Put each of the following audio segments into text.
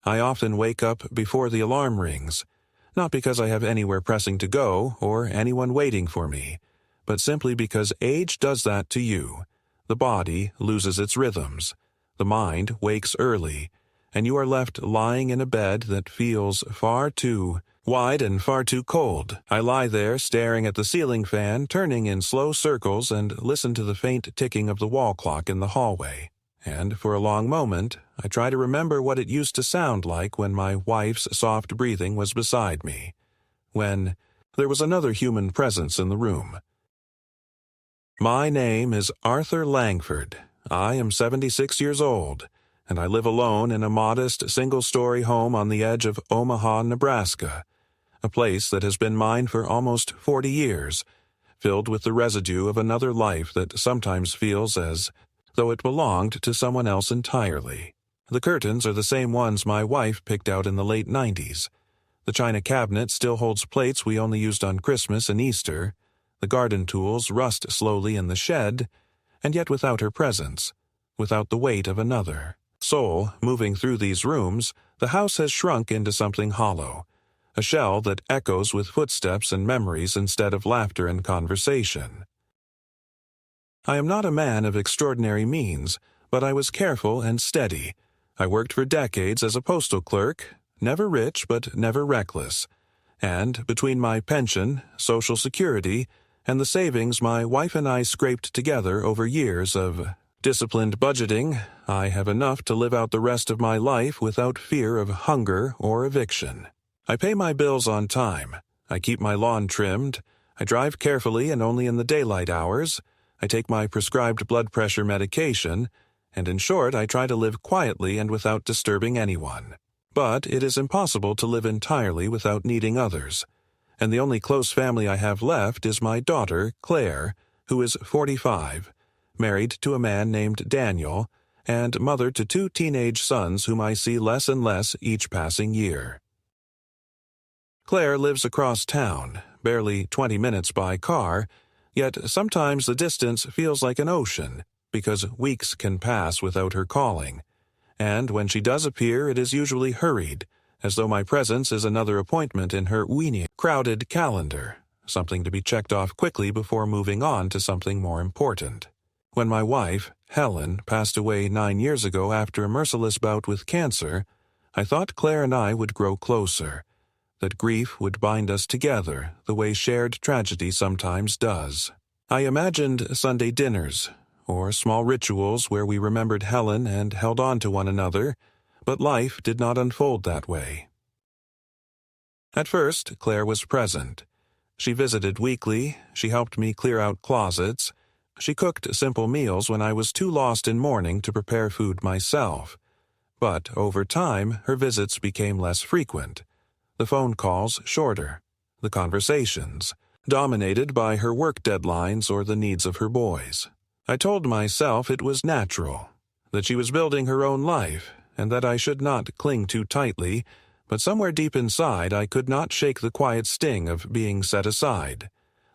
I often wake up before the alarm rings, not because I have anywhere pressing to go or anyone waiting for me, but simply because age does that to you. The body loses its rhythms. The mind wakes early, and you are left lying in a bed that feels far too wide and far too cold. I lie there staring at the ceiling fan turning in slow circles and listen to the faint ticking of the wall clock in the hallway. And for a long moment, I try to remember what it used to sound like when my wife's soft breathing was beside me, when there was another human presence in the room. My name is Arthur Langford. I am 76 years old, and I live alone in a modest single-story home on the edge of Omaha, Nebraska, a place that has been mine for almost 40 years, filled with the residue of another life that sometimes feels as though it belonged to someone else entirely. The curtains are the same ones my wife picked out in the late 90s. The china cabinet still holds plates we only used on Christmas and Easter. The garden tools rust slowly in the shed, and yet without her presence, without the weight of another soul moving through these rooms, the house has shrunk into something hollow, a shell that echoes with footsteps and memories instead of laughter and conversation. I am not a man of extraordinary means, but I was careful and steady. I worked for decades as a postal clerk, never rich but never reckless. And between my pension, Social Security, and the savings my wife and I scraped together over years of disciplined budgeting, I have enough to live out the rest of my life without fear of hunger or eviction. I pay my bills on time. I keep my lawn trimmed. I drive carefully and only in the daylight hours. I take my prescribed blood pressure medication, and in short, I try to live quietly and without disturbing anyone. But it is impossible to live entirely without needing others, and the only close family I have left is my daughter, Claire, who is 45, married to a man named Daniel, and mother to 2 teenage sons whom I see less and less each passing year. Claire lives across town, barely 20 minutes by car, yet sometimes the distance feels like an ocean, because weeks can pass without her calling, and when she does appear it is usually hurried, as though my presence is another appointment in her crowded calendar, something to be checked off quickly before moving on to something more important. When my wife, Helen, passed away 9 years ago after a merciless bout with cancer, I thought Claire and I would grow closer, that grief would bind us together the way shared tragedy sometimes does. I imagined Sunday dinners, or small rituals where we remembered Helen and held on to one another, but life did not unfold that way. At first, Claire was present. She visited weekly, she helped me clear out closets, she cooked simple meals when I was too lost in mourning to prepare food myself. But over time, her visits became less frequent, the phone calls shorter, the conversations dominated by her work deadlines or the needs of her boys. I told myself it was natural, that she was building her own life, and that I should not cling too tightly, but somewhere deep inside I could not shake the quiet sting of being set aside,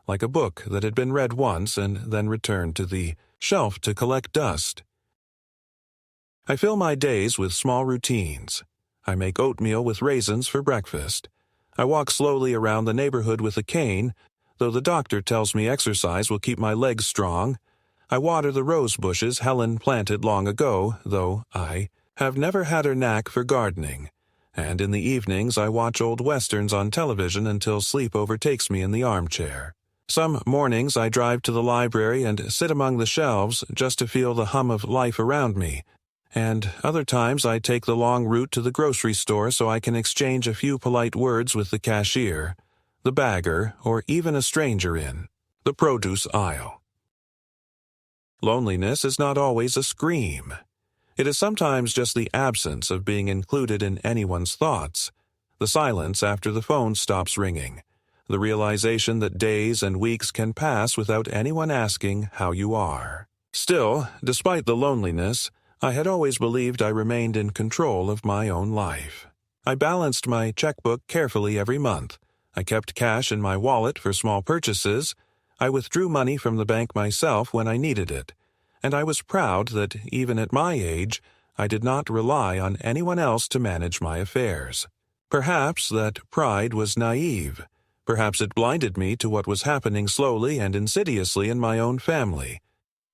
like a book that had been read once and then returned to the shelf to collect dust. I fill my days with small routines. I make oatmeal with raisins for breakfast. I walk slowly around the neighborhood with a cane, though the doctor tells me exercise will keep my legs strong. I water the rose bushes Helen planted long ago, though I have never had her knack for gardening. And in the evenings I watch old westerns on television until sleep overtakes me in the armchair. Some mornings I drive to the library and sit among the shelves just to feel the hum of life around me, and other times I take the long route to the grocery store so I can exchange a few polite words with the cashier, the bagger, or even a stranger in the produce aisle. Loneliness is not always a scream. It is sometimes just the absence of being included in anyone's thoughts, the silence after the phone stops ringing, the realization that days and weeks can pass without anyone asking how you are. Still, despite the loneliness, I had always believed I remained in control of my own life. I balanced my checkbook carefully every month. I kept cash in my wallet for small purchases. I withdrew money from the bank myself when I needed it. And I was proud that, even at my age, I did not rely on anyone else to manage my affairs. Perhaps that pride was naive. Perhaps it blinded me to what was happening slowly and insidiously in my own family.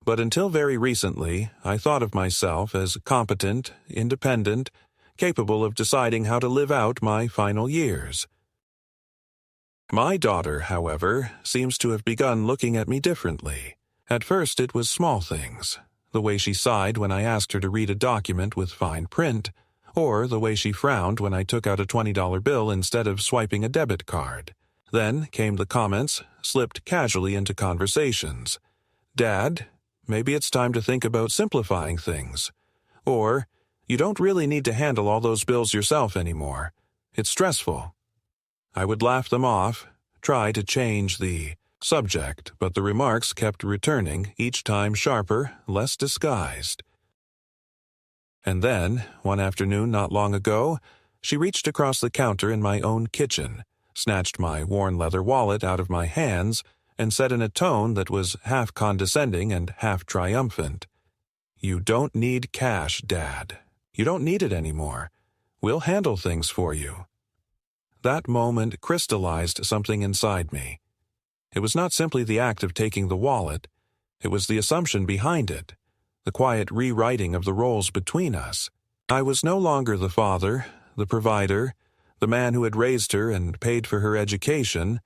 But until very recently, I thought of myself as competent, independent, capable of deciding how to live out my final years. My daughter, however, seems to have begun looking at me differently. At first it was small things, the way she sighed when I asked her to read a document with fine print, or the way she frowned when I took out a $20 bill instead of swiping a debit card. Then came the comments, slipped casually into conversations. "Dad, maybe it's time to think about simplifying things." Or, "You don't really need to handle all those bills yourself anymore. It's stressful." I would laugh them off, try to change the subject, but the remarks kept returning, each time sharper, less disguised. And then, one afternoon not long ago, she reached across the counter in my own kitchen, snatched my worn leather wallet out of my hands, and said in a tone that was half condescending and half triumphant, "You don't need cash, Dad. You don't need it anymore. We'll handle things for you." That moment crystallized something inside me. It was not simply the act of taking the wallet, it was the assumption behind it, the quiet rewriting of the roles between us. I was no longer the father, the provider, the man who had raised her and paid for her education.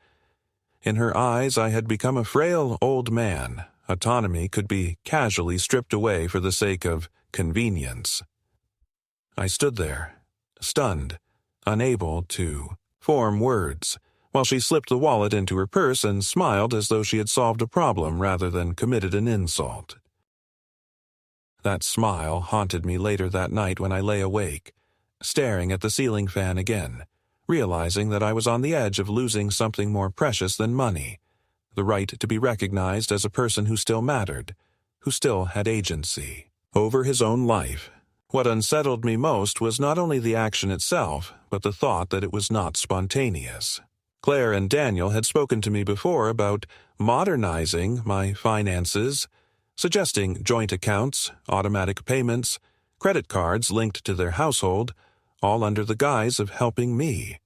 In her eyes, I had become a frail old man. Autonomy could be casually stripped away for the sake of convenience. I stood there, stunned, unable to form words, while she slipped the wallet into her purse and smiled as though she had solved a problem rather than committed an insult. That smile haunted me later that night when I lay awake, staring at the ceiling fan again, realizing that I was on the edge of losing something more precious than money, the right to be recognized as a person who still mattered, who still had agency over his own life. What unsettled me most was not only the action itself, but the thought that it was not spontaneous. Claire and Daniel had spoken to me before about modernizing my finances, suggesting joint accounts, automatic payments, credit cards linked to their household, all under the guise of helping me.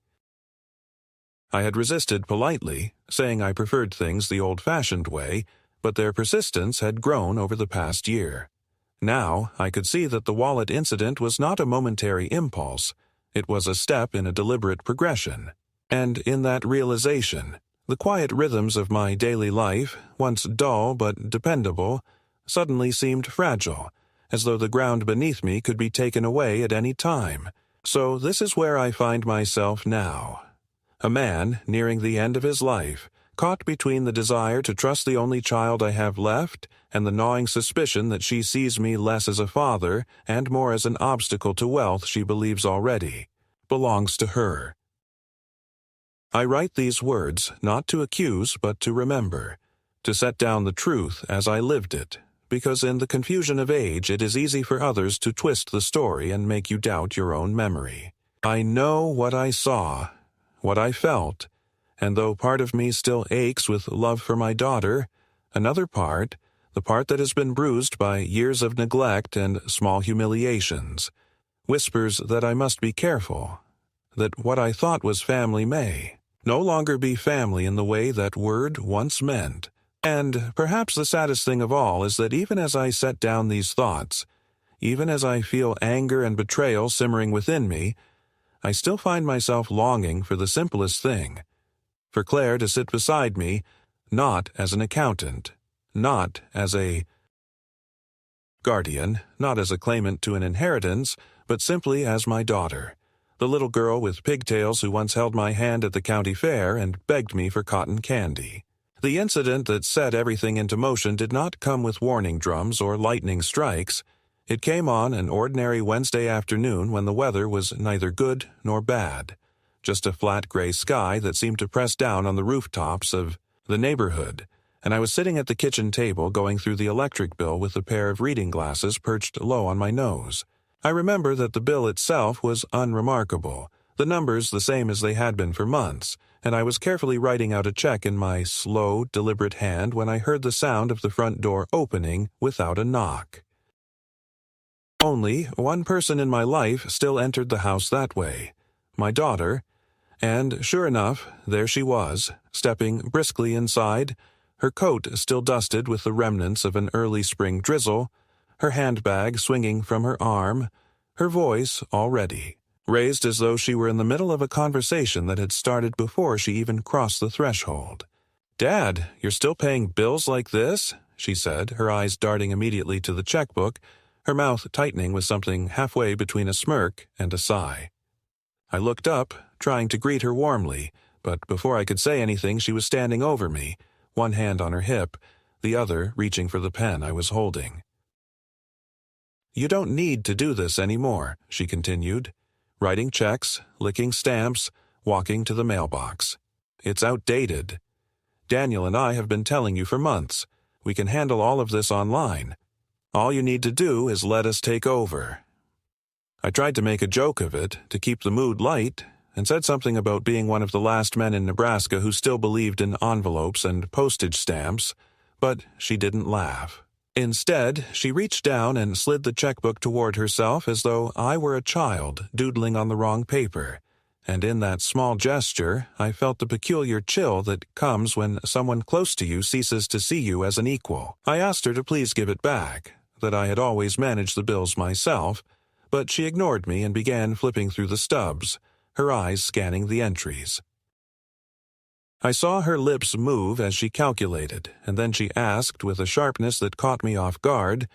I had resisted politely, saying I preferred things the old-fashioned way, but their persistence had grown over the past year. Now I could see that the wallet incident was not a momentary impulse. It was a step in a deliberate progression. And in that realization, the quiet rhythms of my daily life, once dull but dependable, suddenly seemed fragile, as though the ground beneath me could be taken away at any time. So this is where I find myself now. A man nearing the end of his life, caught between the desire to trust the only child I have left and the gnawing suspicion that she sees me less as a father and more as an obstacle to wealth she believes already belongs to her. I write these words not to accuse but to remember, to set down the truth as I lived it, because in the confusion of age it is easy for others to twist the story and make you doubt your own memory. I know what I saw, what I felt, and though part of me still aches with love for my daughter, another part, the part that has been bruised by years of neglect and small humiliations, whispers that I must be careful, that what I thought was family may no longer be family in the way that word once meant. And perhaps the saddest thing of all is that even as I set down these thoughts, even as I feel anger and betrayal simmering within me, I still find myself longing for the simplest thing, for Claire to sit beside me, not as an accountant, not as a guardian, not as a claimant to an inheritance, but simply as my daughter, the little girl with pigtails who once held my hand at the county fair and begged me for cotton candy. The incident that set everything into motion did not come with warning drums or lightning strikes. It came on an ordinary Wednesday afternoon when the weather was neither good nor bad, just a flat gray sky that seemed to press down on the rooftops of the neighborhood, and I was sitting at the kitchen table going through the electric bill with a pair of reading glasses perched low on my nose. I remember that the bill itself was unremarkable, the numbers the same as they had been for months, and I was carefully writing out a check in my slow, deliberate hand when I heard the sound of the front door opening without a knock. Only one person in my life still entered the house that way, my daughter, and sure enough, there she was, stepping briskly inside, her coat still dusted with the remnants of an early spring drizzle, her handbag swinging from her arm, her voice all ready, raised as though she were in the middle of a conversation that had started before she even crossed the threshold. "Dad, you're still paying bills like this?" she said, her eyes darting immediately to the checkbook, her mouth tightening with something halfway between a smirk and a sigh. I looked up, trying to greet her warmly, but before I could say anything she was standing over me, one hand on her hip, the other reaching for the pen I was holding. "You don't need to do this anymore," she continued, writing checks, licking stamps, walking to the mailbox. "It's outdated. Daniel and I have been telling you for months. We can handle all of this online. All you need to do is let us take over." I tried to make a joke of it, to keep the mood light, and said something about being one of the last men in Nebraska who still believed in envelopes and postage stamps, but she didn't laugh. Instead, she reached down and slid the checkbook toward herself as though I were a child doodling on the wrong paper, and in that small gesture I felt the peculiar chill that comes when someone close to you ceases to see you as an equal. I asked her to please give it back, that I had always managed the bills myself, but she ignored me and began flipping through the stubs, her eyes scanning the entries. I saw her lips move as she calculated, and then she asked with a sharpness that caught me off guard,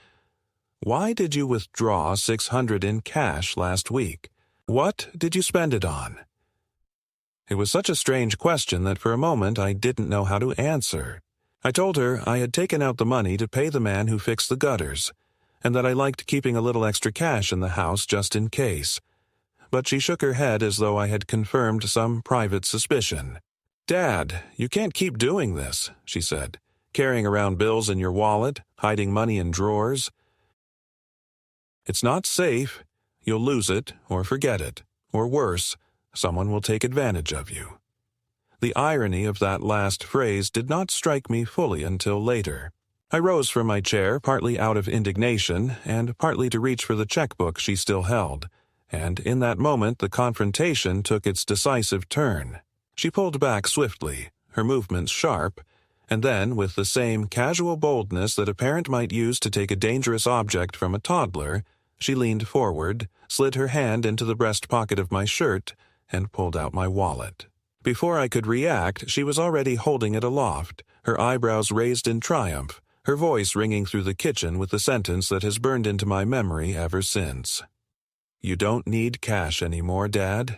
"Why did you withdraw $600 in cash last week? What did you spend it on?" It was such a strange question that for a moment I didn't know how to answer. I told her I had taken out the money to pay the man who fixed the gutters, and that I liked keeping a little extra cash in the house just in case. But she shook her head as though I had confirmed some private suspicion. "Dad, you can't keep doing this," she said, "carrying around bills in your wallet, hiding money in drawers. It's not safe. You'll lose it, or forget it, or worse, someone will take advantage of you." The irony of that last phrase did not strike me fully until later. I rose from my chair, partly out of indignation, and partly to reach for the checkbook she still held, and in that moment the confrontation took its decisive turn. She pulled back swiftly, her movements sharp, and then, with the same casual boldness that a parent might use to take a dangerous object from a toddler, she leaned forward, slid her hand into the breast pocket of my shirt, and pulled out my wallet. Before I could react, she was already holding it aloft, her eyebrows raised in triumph, her voice ringing through the kitchen with the sentence that has burned into my memory ever since. "You don't need cash anymore, Dad.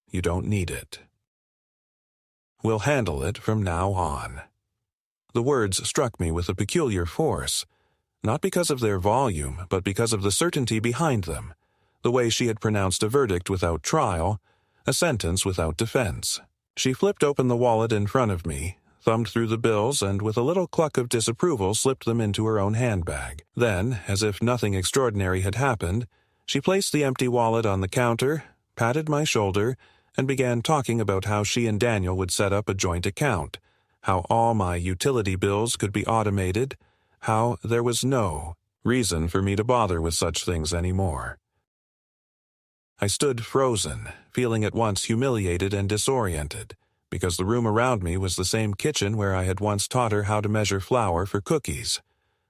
You don't need it. We'll handle it from now on." The words struck me with a peculiar force, not because of their volume, but because of the certainty behind them, the way she had pronounced a verdict without trial, a sentence without defense. She flipped open the wallet in front of me, thumbed through the bills, and with a little cluck of disapproval slipped them into her own handbag. Then, as if nothing extraordinary had happened, she placed the empty wallet on the counter, patted my shoulder, and began talking about how she and Daniel would set up a joint account, how all my utility bills could be automated, how there was no reason for me to bother with such things anymore. I stood frozen, feeling at once humiliated and disoriented, because the room around me was the same kitchen where I had once taught her how to measure flour for cookies,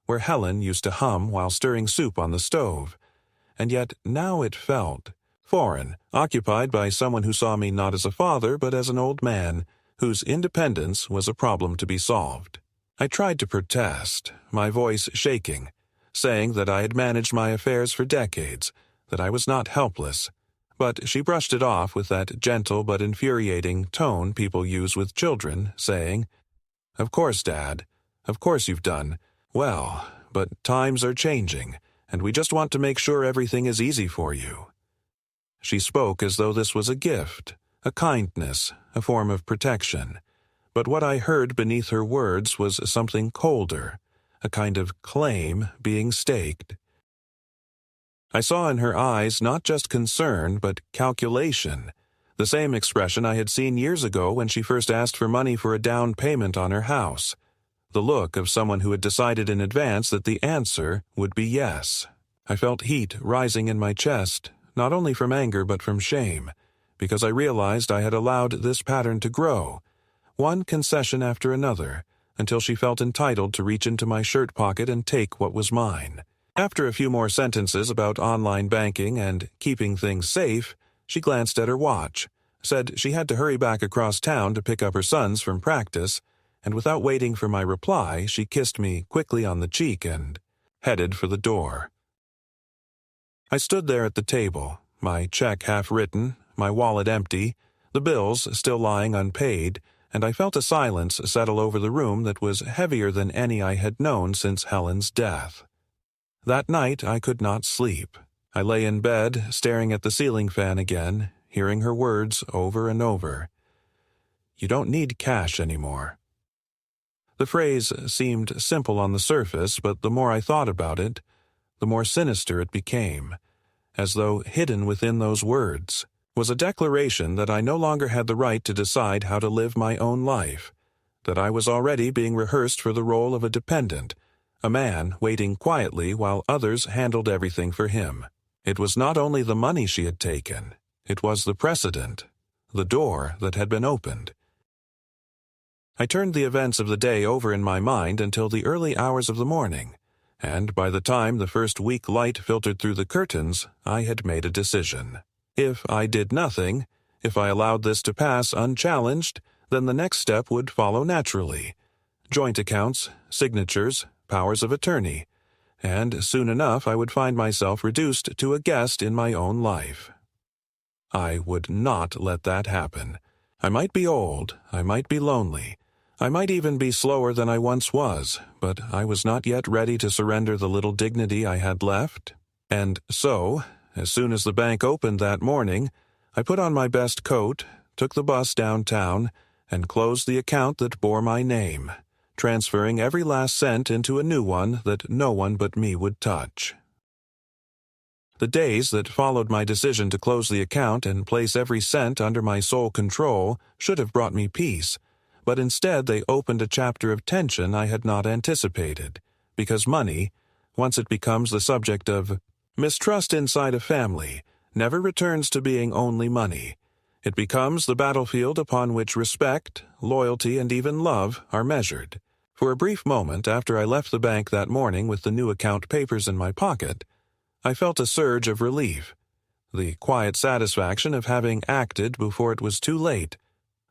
where Helen used to hum while stirring soup on the stove, and yet now it felt foreign, occupied by someone who saw me not as a father but as an old man, whose independence was a problem to be solved. I tried to protest, my voice shaking, saying that I had managed my affairs for decades, that I was not helpless, but she brushed it off with that gentle but infuriating tone people use with children, saying, "Of course, Dad, of course you've done well, but times are changing, and we just want to make sure everything is easy for you." She spoke as though this was a gift, a kindness, a form of protection, but what I heard beneath her words was something colder, a kind of claim being staked. I saw in her eyes not just concern, but calculation, the same expression I had seen years ago when she first asked for money for a down payment on her house, the look of someone who had decided in advance that the answer would be yes. I felt heat rising in my chest, not only from anger but from shame, because I realized I had allowed this pattern to grow, one concession after another, until she felt entitled to reach into my shirt pocket and take what was mine. After a few more sentences about online banking and keeping things safe, she glanced at her watch, said she had to hurry back across town to pick up her sons from practice, and without waiting for my reply, she kissed me quickly on the cheek and headed for the door. I stood there at the table, my check half-written, my wallet empty, the bills still lying unpaid, and I felt a silence settle over the room that was heavier than any I had known since Helen's death. That night I could not sleep. I lay in bed, staring at the ceiling fan again, hearing her words over and over. "You don't need cash anymore." The phrase seemed simple on the surface, but the more I thought about it, the more sinister it became, as though hidden within those words was a declaration that I no longer had the right to decide how to live my own life, that I was already being rehearsed for the role of a dependent, a man waiting quietly while others handled everything for him. It was not only the money she had taken, it was the precedent, the door that had been opened. I turned the events of the day over in my mind until the early hours of the morning, and by the time the first weak light filtered through the curtains, I had made a decision. If I did nothing, if I allowed this to pass unchallenged, then the next step would follow naturally. Joint accounts, signatures, powers of attorney, and soon enough I would find myself reduced to a guest in my own life. I would not let that happen. I might be old, I might be lonely, I might even be slower than I once was, but I was not yet ready to surrender the little dignity I had left. And so, as soon as the bank opened that morning, I put on my best coat, took the bus downtown, and closed the account that bore my name, transferring every last cent into a new one that no one but me would touch. The days that followed my decision to close the account and place every cent under my sole control should have brought me peace, but instead they opened a chapter of tension I had not anticipated, because money, once it becomes the subject of mistrust inside a family, never returns to being only money. It becomes the battlefield upon which respect, loyalty, and even love are measured. For a brief moment after I left the bank that morning with the new account papers in my pocket, I felt a surge of relief, the quiet satisfaction of having acted before it was too late,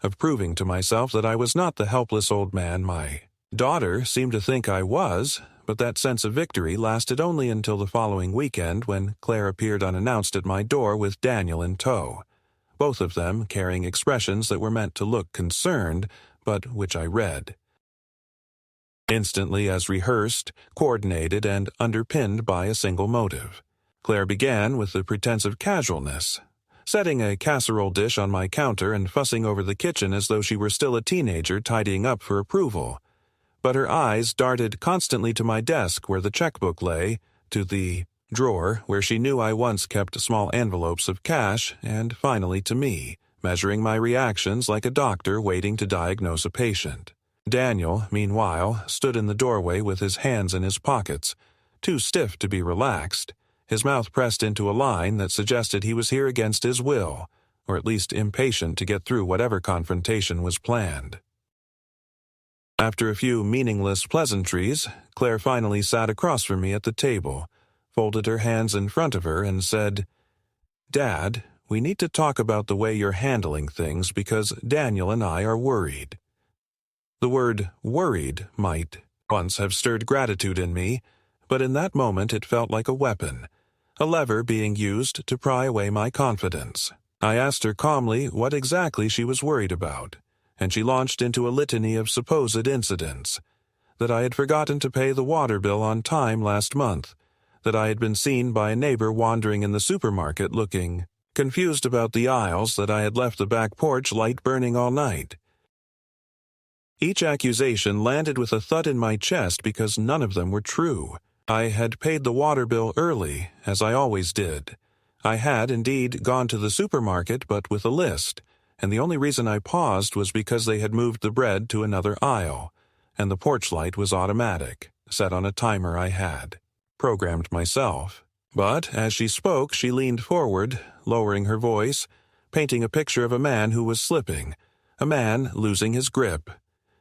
of proving to myself that I was not the helpless old man my daughter seemed to think I was, but that sense of victory lasted only until the following weekend when Claire appeared unannounced at my door with Daniel in tow, both of them carrying expressions that were meant to look concerned, but which I read. Instantly as rehearsed, coordinated, and underpinned by a single motive. Claire began with the pretense of casualness, setting a casserole dish on my counter and fussing over the kitchen as though she were still a teenager tidying up for approval. But her eyes darted constantly to my desk where the checkbook lay, to the drawer where she knew I once kept small envelopes of cash, and finally to me, measuring my reactions like a doctor waiting to diagnose a patient. Daniel, meanwhile, stood in the doorway with his hands in his pockets, too stiff to be relaxed, his mouth pressed into a line that suggested he was here against his will, or at least impatient to get through whatever confrontation was planned. After a few meaningless pleasantries, Claire finally sat across from me at the table, folded her hands in front of her, and said, "Dad, we need to talk about the way you're handling things because Daniel and I are worried." The word worried might once have stirred gratitude in me, but in that moment it felt like a weapon, a lever being used to pry away my confidence. I asked her calmly what exactly she was worried about, and she launched into a litany of supposed incidents. That I had forgotten to pay the water bill on time last month, that I had been seen by a neighbor wandering in the supermarket looking confused about the aisles, that I had left the back porch light burning all night. Each accusation landed with a thud in my chest because none of them were true. I had paid the water bill early, as I always did. I had, indeed, gone to the supermarket, but with a list, and the only reason I paused was because they had moved the bread to another aisle, and the porch light was automatic, set on a timer I had programmed myself. But as she spoke, she leaned forward, lowering her voice, painting a picture of a man who was slipping, a man losing his grip,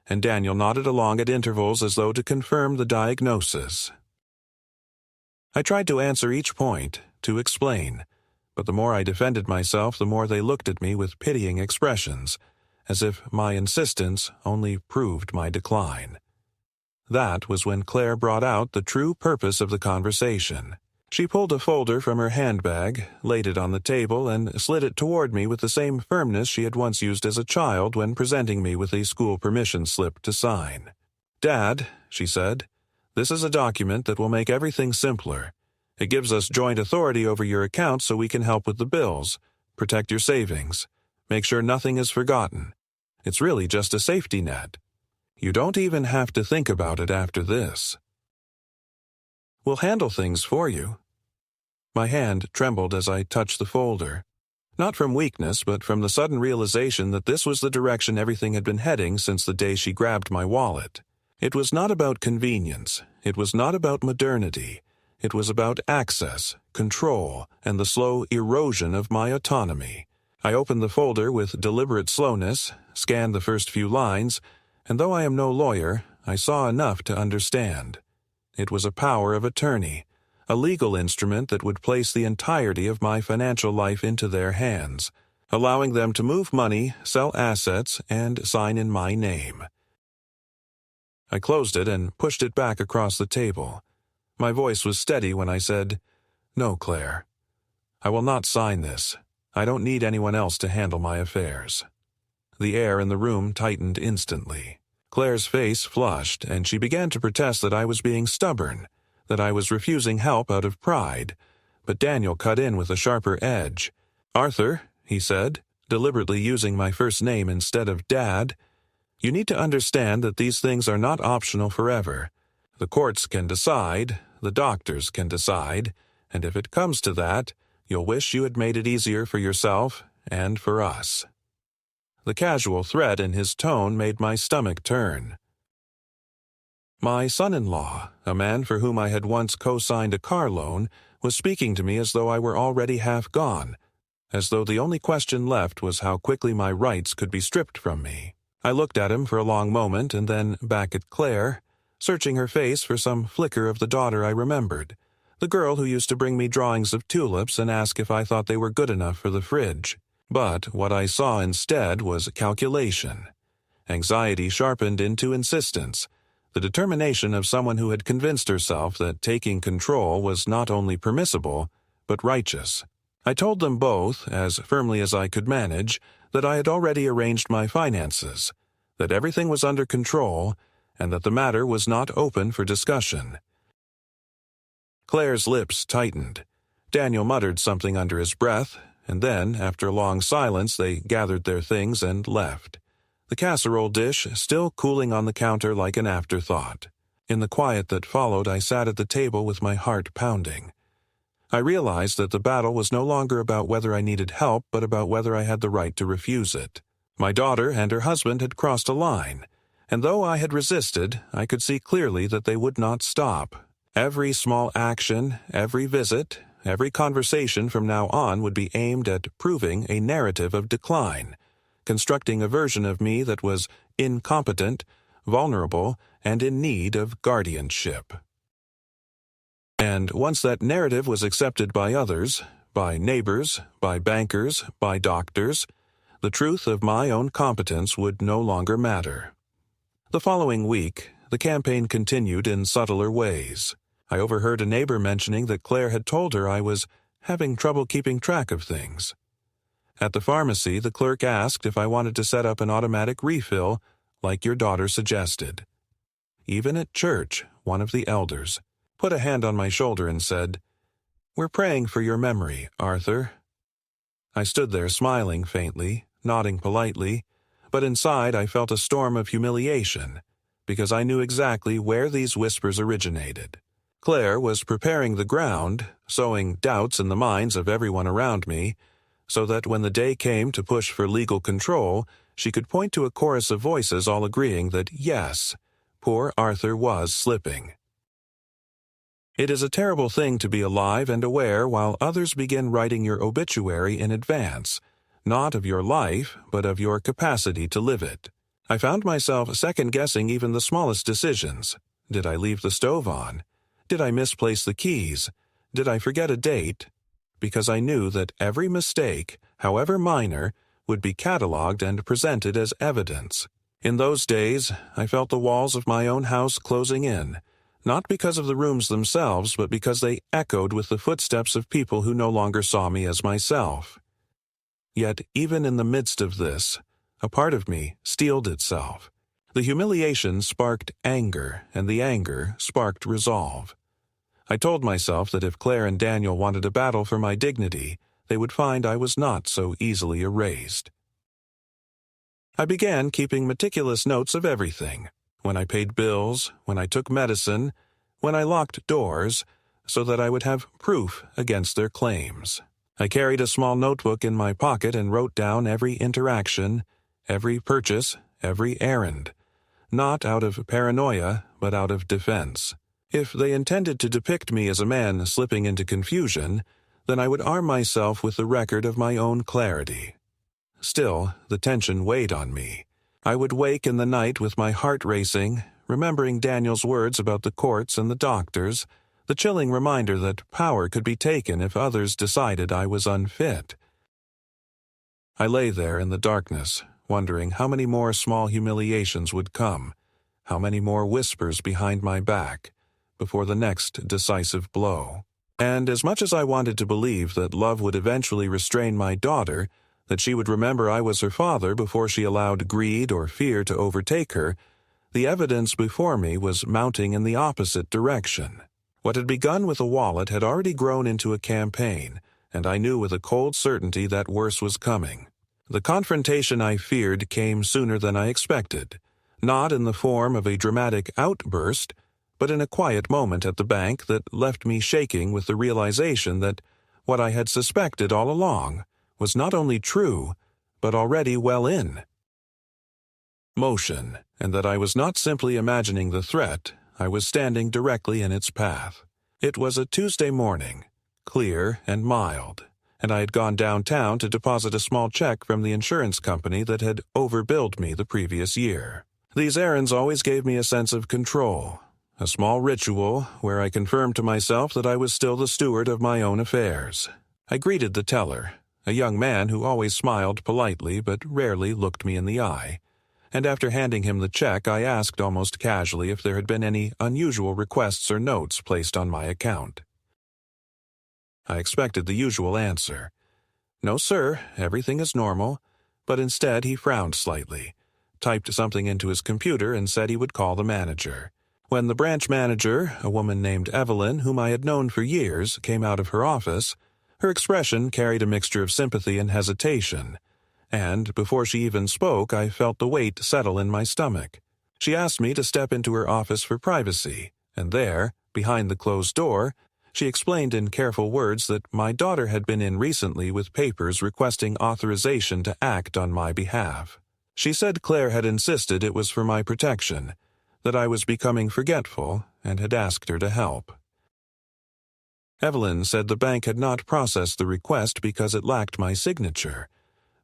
and Daniel nodded along at intervals as though to confirm the diagnosis. I tried to answer each point, to explain, but the more I defended myself, the more they looked at me with pitying expressions, as if my insistence only proved my decline. That was when Claire brought out the true purpose of the conversation. She pulled a folder from her handbag, laid it on the table, and slid it toward me with the same firmness she had once used as a child when presenting me with a school permission slip to sign. "Dad," she said, "this is a document that will make everything simpler. It gives us joint authority over your account so we can help with the bills, protect your savings, make sure nothing is forgotten. It's really just a safety net. You don't even have to think about it after this. We'll handle things for you." My hand trembled as I touched the folder. Not from weakness, but from the sudden realization that this was the direction everything had been heading since the day she grabbed my wallet. It was not about convenience. It was not about modernity. It was about access, control, and the slow erosion of my autonomy. I opened the folder with deliberate slowness, scanned the first few lines, and though I am no lawyer, I saw enough to understand. It was a power of attorney, a legal instrument that would place the entirety of my financial life into their hands, allowing them to move money, sell assets, and sign in my name. I closed it and pushed it back across the table. My voice was steady when I said, "No, Claire. I will not sign this. I don't need anyone else to handle my affairs." The air in the room tightened instantly. Claire's face flushed, and she began to protest that I was being stubborn, that I was refusing help out of pride. But Daniel cut in with a sharper edge. "Arthur," he said, deliberately using my first name instead of Dad, "you need to understand that these things are not optional forever. The courts can decide, the doctors can decide, and if it comes to that, you'll wish you had made it easier for yourself and for us." The casual threat in his tone made my stomach turn. My son-in-law, a man for whom I had once co-signed a car loan, was speaking to me as though I were already half gone, as though the only question left was how quickly my rights could be stripped from me. I looked at him for a long moment and then back at Claire, searching her face for some flicker of the daughter I remembered, the girl who used to bring me drawings of tulips and ask if I thought they were good enough for the fridge. But what I saw instead was calculation. Anxiety sharpened into insistence, the determination of someone who had convinced herself that taking control was not only permissible, but righteous. I told them both, as firmly as I could manage, that I had already arranged my finances, that everything was under control, and that the matter was not open for discussion. Claire's lips tightened. Daniel muttered something under his breath, and then, after a long silence, they gathered their things and left. The casserole dish still cooling on the counter like an afterthought. In the quiet that followed, I sat at the table with my heart pounding. I realized that the battle was no longer about whether I needed help, but about whether I had the right to refuse it. My daughter and her husband had crossed a line, and though I had resisted, I could see clearly that they would not stop. Every small action, every visit, every conversation from now on would be aimed at proving a narrative of decline, constructing a version of me that was incompetent, vulnerable, and in need of guardianship. And once that narrative was accepted by others, by neighbors, by bankers, by doctors, the truth of my own competence would no longer matter. The following week, the campaign continued in subtler ways. I overheard a neighbor mentioning that Claire had told her I was having trouble keeping track of things. At the pharmacy, the clerk asked if I wanted to set up an automatic refill, like your daughter suggested. Even at church, one of the elders put a hand on my shoulder and said, "We're praying for your memory, Arthur." I stood there smiling faintly, nodding politely, but inside I felt a storm of humiliation, because I knew exactly where these whispers originated. Claire was preparing the ground, sowing doubts in the minds of everyone around me, so that when the day came to push for legal control, she could point to a chorus of voices all agreeing that yes, poor Arthur was slipping. It is a terrible thing to be alive and aware while others begin writing your obituary in advance, not of your life, but of your capacity to live it. I found myself second-guessing even the smallest decisions. Did I leave the stove on? Did I misplace the keys? Did I forget a date? Because I knew that every mistake, however minor, would be catalogued and presented as evidence. In those days, I felt the walls of my own house closing in, not because of the rooms themselves, but because they echoed with the footsteps of people who no longer saw me as myself. Yet, even in the midst of this, a part of me steeled itself. The humiliation sparked anger, and the anger sparked resolve. I told myself that if Claire and Daniel wanted a battle for my dignity, they would find I was not so easily erased. I began keeping meticulous notes of everything, when I paid bills, when I took medicine, when I locked doors, so that I would have proof against their claims. I carried a small notebook in my pocket and wrote down every interaction, every purchase, every errand, not out of paranoia, but out of defense. If they intended to depict me as a man slipping into confusion, then I would arm myself with the record of my own clarity. Still, the tension weighed on me. I would wake in the night with my heart racing, remembering Daniel's words about the courts and the doctors, the chilling reminder that power could be taken if others decided I was unfit. I lay there in the darkness, wondering how many more small humiliations would come, how many more whispers behind my back, before the next decisive blow. And as much as I wanted to believe that love would eventually restrain my daughter, that she would remember I was her father before she allowed greed or fear to overtake her, the evidence before me was mounting in the opposite direction. What had begun with a wallet had already grown into a campaign, and I knew with a cold certainty that worse was coming. The confrontation I feared came sooner than I expected, not in the form of a dramatic outburst, but in a quiet moment at the bank that left me shaking with the realization that what I had suspected all along was not only true, but already well in motion, and that I was not simply imagining the threat, I was standing directly in its path. It was a Tuesday morning, clear and mild, and I had gone downtown to deposit a small check from the insurance company that had overbilled me the previous year. These errands always gave me a sense of control, a small ritual where I confirmed to myself that I was still the steward of my own affairs. I greeted the teller, a young man who always smiled politely but rarely looked me in the eye, and after handing him the check I asked almost casually if there had been any unusual requests or notes placed on my account. I expected the usual answer. "No, sir, everything is normal," but instead he frowned slightly, typed something into his computer and said he would call the manager. When the branch manager, a woman named Evelyn, whom I had known for years, came out of her office, her expression carried a mixture of sympathy and hesitation, and before she even spoke I felt the weight settle in my stomach. She asked me to step into her office for privacy, and there, behind the closed door, she explained in careful words that my daughter had been in recently with papers requesting authorization to act on my behalf. She said Claire had insisted it was for my protection, that I was becoming forgetful, and had asked her to help. Evelyn said the bank had not processed the request because it lacked my signature,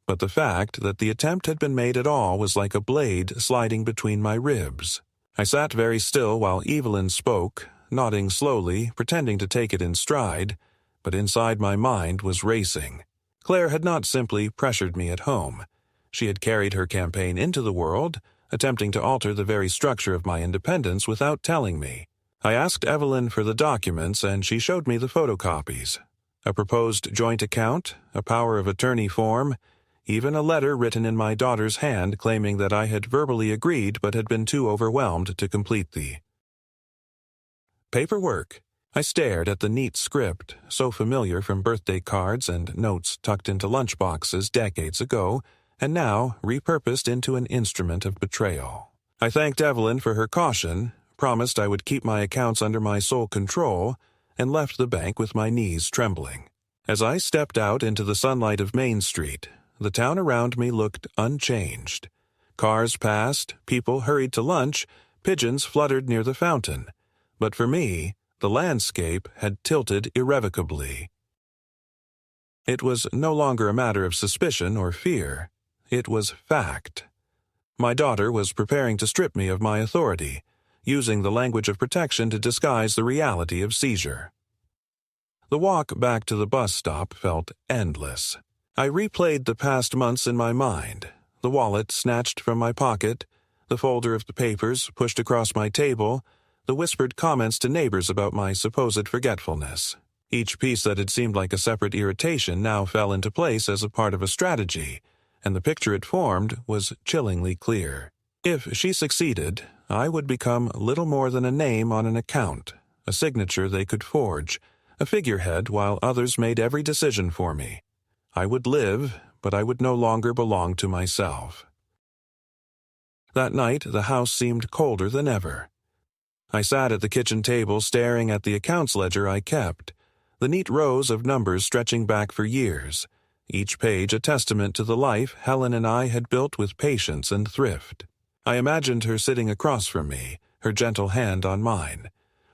but the fact that the attempt had been made at all was like a blade sliding between my ribs. I sat very still while Evelyn spoke, nodding slowly, pretending to take it in stride, but inside my mind was racing. Claire had not simply pressured me at home. She had carried her campaign into the world, attempting to alter the very structure of my independence without telling me. I asked Evelyn for the documents, and she showed me the photocopies. A proposed joint account, a power of attorney form, even a letter written in my daughter's hand claiming that I had verbally agreed but had been too overwhelmed to complete the paperwork. I stared at the neat script, so familiar from birthday cards and notes tucked into lunchboxes decades ago, and now repurposed into an instrument of betrayal. I thanked Evelyn for her caution, promised I would keep my accounts under my sole control, and left the bank with my knees trembling. As I stepped out into the sunlight of Main Street, the town around me looked unchanged. Cars passed, people hurried to lunch, pigeons fluttered near the fountain. But for me, the landscape had tilted irrevocably. It was no longer a matter of suspicion or fear. It was fact. My daughter was preparing to strip me of my authority, using the language of protection to disguise the reality of seizure. The walk back to the bus stop felt endless. I replayed the past months in my mind, the wallet snatched from my pocket, the folder of the papers pushed across my table, the whispered comments to neighbors about my supposed forgetfulness. Each piece that had seemed like a separate irritation now fell into place as a part of a strategy, and the picture it formed was chillingly clear. If she succeeded, I would become little more than a name on an account, a signature they could forge, a figurehead while others made every decision for me. I would live, but I would no longer belong to myself. That night, the house seemed colder than ever. I sat at the kitchen table staring at the accounts ledger I kept, the neat rows of numbers stretching back for years, each page a testament to the life Helen and I had built with patience and thrift. I imagined her sitting across from me, her gentle hand on mine,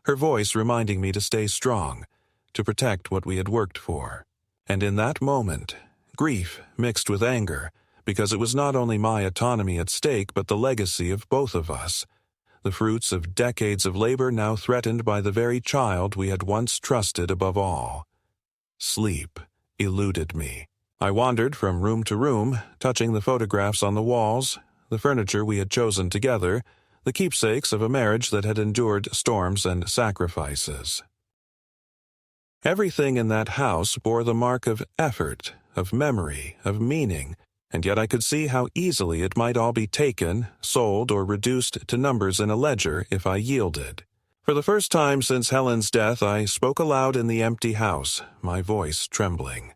her voice reminding me to stay strong, to protect what we had worked for. And in that moment, grief mixed with anger, because it was not only my autonomy at stake but the legacy of both of us, the fruits of decades of labor now threatened by the very child we had once trusted above all. Sleep eluded me. I wandered from room to room, touching the photographs on the walls, the furniture we had chosen together, the keepsakes of a marriage that had endured storms and sacrifices. Everything in that house bore the mark of effort, of memory, of meaning, and yet I could see how easily it might all be taken, sold, or reduced to numbers in a ledger if I yielded. For the first time since Helen's death, I spoke aloud in the empty house, my voice trembling.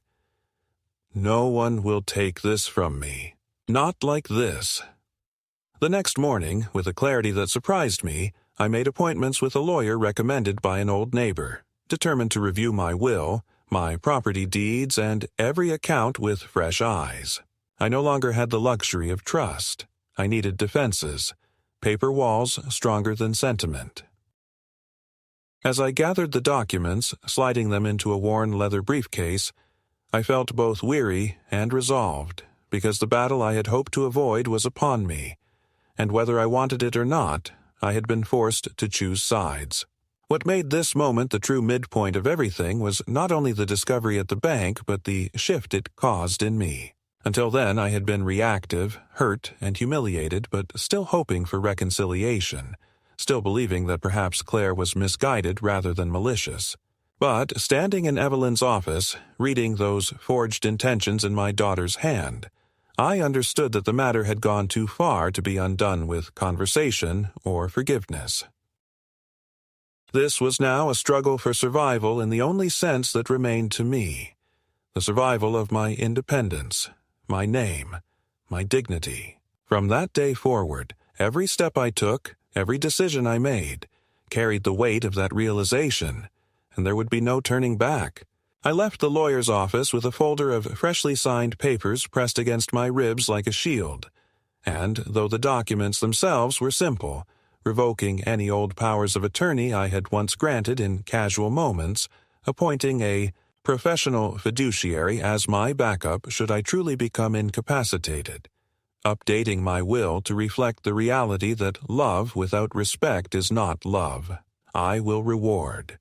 No one will take this from me. Not like this. The next morning, with a clarity that surprised me, I made appointments with a lawyer recommended by an old neighbor, determined to review my will, my property deeds, and every account with fresh eyes. I no longer had the luxury of trust. I needed defenses, paper walls stronger than sentiment. As I gathered the documents, sliding them into a worn leather briefcase, I felt both weary and resolved, because the battle I had hoped to avoid was upon me, and whether I wanted it or not, I had been forced to choose sides. What made this moment the true midpoint of everything was not only the discovery at the bank, but the shift it caused in me. Until then, I had been reactive, hurt, and humiliated, but still hoping for reconciliation, still believing that perhaps Claire was misguided rather than malicious. But, standing in Evelyn's office, reading those forged intentions in my daughter's hand, I understood that the matter had gone too far to be undone with conversation or forgiveness. This was now a struggle for survival in the only sense that remained to me, the survival of my independence, my name, my dignity. From that day forward, every step I took, every decision I made, carried the weight of that realization, and there would be no turning back. I left the lawyer's office with a folder of freshly signed papers pressed against my ribs like a shield, and, though the documents themselves were simple, revoking any old powers of attorney I had once granted in casual moments, appointing a professional fiduciary as my backup should I truly become incapacitated, updating my will to reflect the reality that love without respect is not love. I will reward.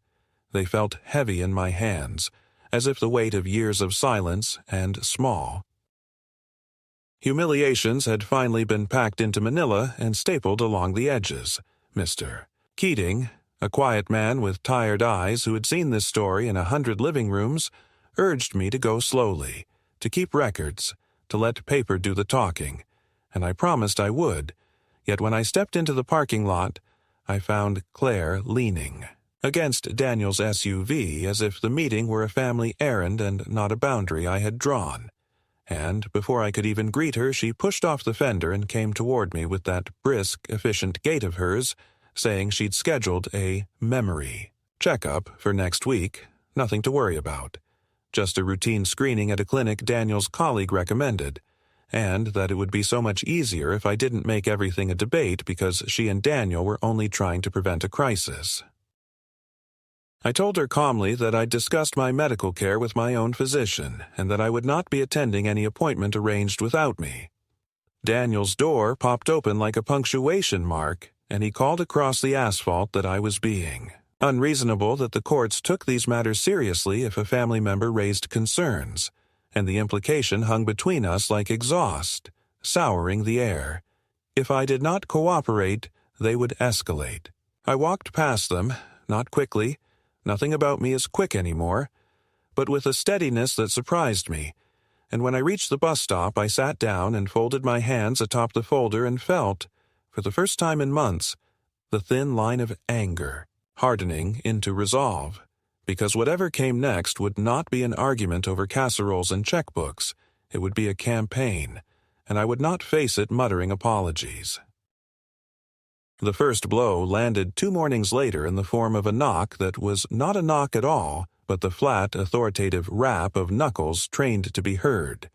They felt heavy in my hands, as if the weight of years of silence and small. Humiliations had finally been packed into manila and stapled along the edges. Mr. Keating, a quiet man with tired eyes who had seen this story in 100 living rooms, urged me to go slowly, to keep records, to let paper do the talking, and I promised I would, yet when I stepped into the parking lot, I found Claire leaning against Daniel's SUV as if the meeting were a family errand and not a boundary I had drawn. And before I could even greet her, she pushed off the fender and came toward me with that brisk, efficient gait of hers, saying she'd scheduled a memory checkup for next week, nothing to worry about, just a routine screening at a clinic Daniel's colleague recommended, and that it would be so much easier if I didn't make everything a debate because she and Daniel were only trying to prevent a crisis. I told her calmly that I'd discussed my medical care with my own physician and that I would not be attending any appointment arranged without me. Daniel's door popped open like a punctuation mark, and he called across the asphalt that I was being unreasonable, that the courts took these matters seriously if a family member raised concerns, and the implication hung between us like exhaust, souring the air. If I did not cooperate, they would escalate. I walked past them, not quickly, nothing about me is quick anymore, but with a steadiness that surprised me, and when I reached the bus stop I sat down and folded my hands atop the folder and felt, for the first time in months, the thin line of anger hardening into resolve, because whatever came next would not be an argument over casseroles and checkbooks, it would be a campaign, and I would not face it muttering apologies. The first blow landed 2 mornings later in the form of a knock that was not a knock at all, but the flat, authoritative rap of knuckles trained to be heard.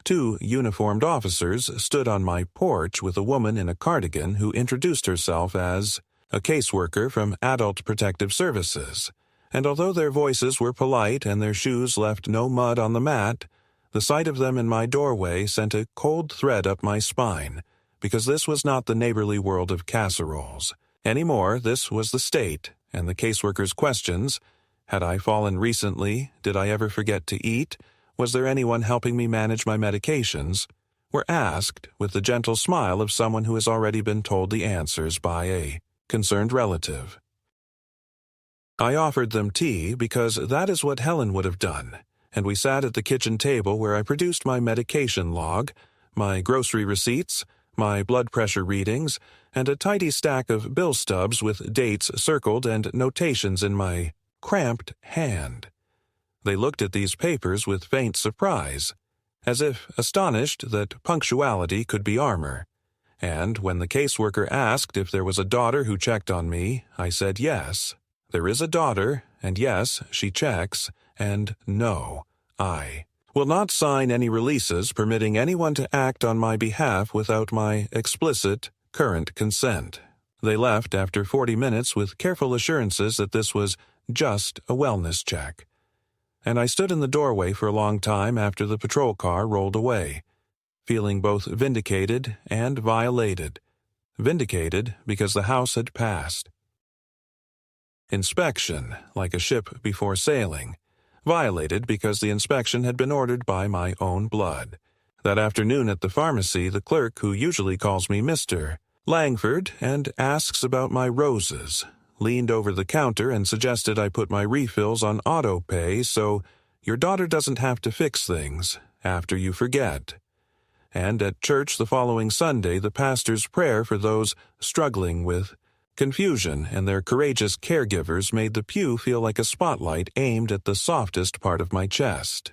2 uniformed officers stood on my porch with a woman in a cardigan who introduced herself as a caseworker from Adult Protective Services, and although their voices were polite and their shoes left no mud on the mat, the sight of them in my doorway sent a cold thread up my spine, because this was not the neighborly world of casseroles. Anymore, this was the state, and the caseworker's questions, had I fallen recently, did I ever forget to eat, was there anyone helping me manage my medications, were asked with the gentle smile of someone who has already been told the answers by a concerned relative. I offered them tea because that is what Helen would have done, and we sat at the kitchen table where I produced my medication log, my grocery receipts, my blood pressure readings, and a tidy stack of bill stubs with dates circled and notations in my cramped hand. They looked at these papers with faint surprise, as if astonished that punctuality could be armor. And when the caseworker asked if there was a daughter who checked on me, I said yes. There is a daughter, and yes, she checks, and no, I will not sign any releases permitting anyone to act on my behalf without my explicit, current consent. They left after 40 minutes with careful assurances that this was just a wellness check. And I stood in the doorway for a long time after the patrol car rolled away, feeling both vindicated and violated. Vindicated because the house had passed. Inspection, like a ship before sailing. Violated because the inspection had been ordered by my own blood. That afternoon at the pharmacy, the clerk, who usually calls me Mr. Langford and asks about my roses, leaned over the counter and suggested I put my refills on auto pay so your daughter doesn't have to fix things after you forget. And at church the following Sunday, the pastor's prayer for those struggling with confusion and their courageous caregivers made the pew feel like a spotlight aimed at the softest part of my chest.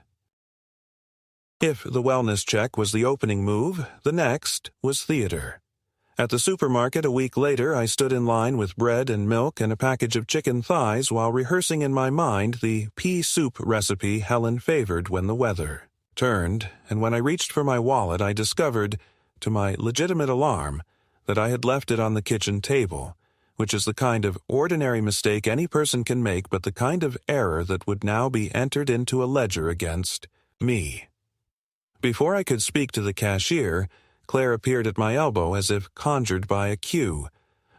If the wellness check was the opening move, the next was theater. At the supermarket a week later, I stood in line with bread and milk and a package of chicken thighs while rehearsing in my mind the pea soup recipe Helen favored when the weather turned, and when I reached for my wallet I discovered, to my legitimate alarm, that I had left it on the kitchen table, which is the kind of ordinary mistake any person can make but the kind of error that would now be entered into a ledger against me. Before I could speak to the cashier, Claire appeared at my elbow as if conjured by a cue,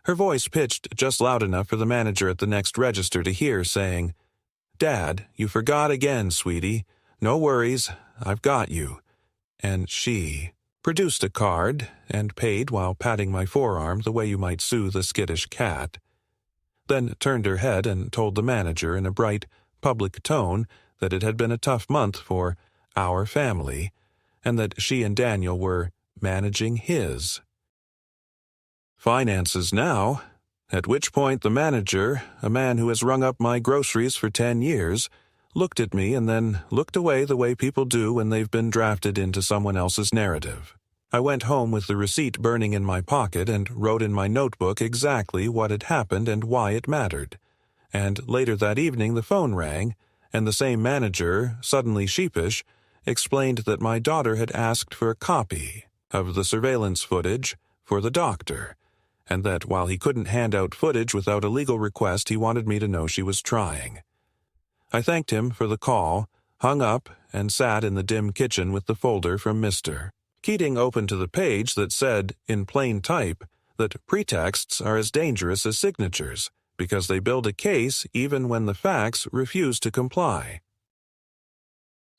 her voice pitched just loud enough for the manager at the next register to hear, saying, "Dad, you forgot again, sweetie. No worries, I've got you." And she produced a card and paid while patting my forearm the way you might soothe a skittish cat, then turned her head and told the manager in a bright, public tone that it had been a tough month for our family, and that she and Daniel were managing his finances now, at which point the manager, a man who has rung up my groceries for 10 years, looked at me and then looked away the way people do when they've been drafted into someone else's narrative. I went home with the receipt burning in my pocket and wrote in my notebook exactly what had happened and why it mattered. And later that evening the phone rang, and the same manager, suddenly sheepish, explained that my daughter had asked for a copy of the surveillance footage for the doctor, and that while he couldn't hand out footage without a legal request, he wanted me to know she was trying. I thanked him for the call, hung up, and sat in the dim kitchen with the folder from Mr. Keating open to the page that said, in plain type, that pretexts are as dangerous as signatures, because they build a case even when the facts refuse to comply.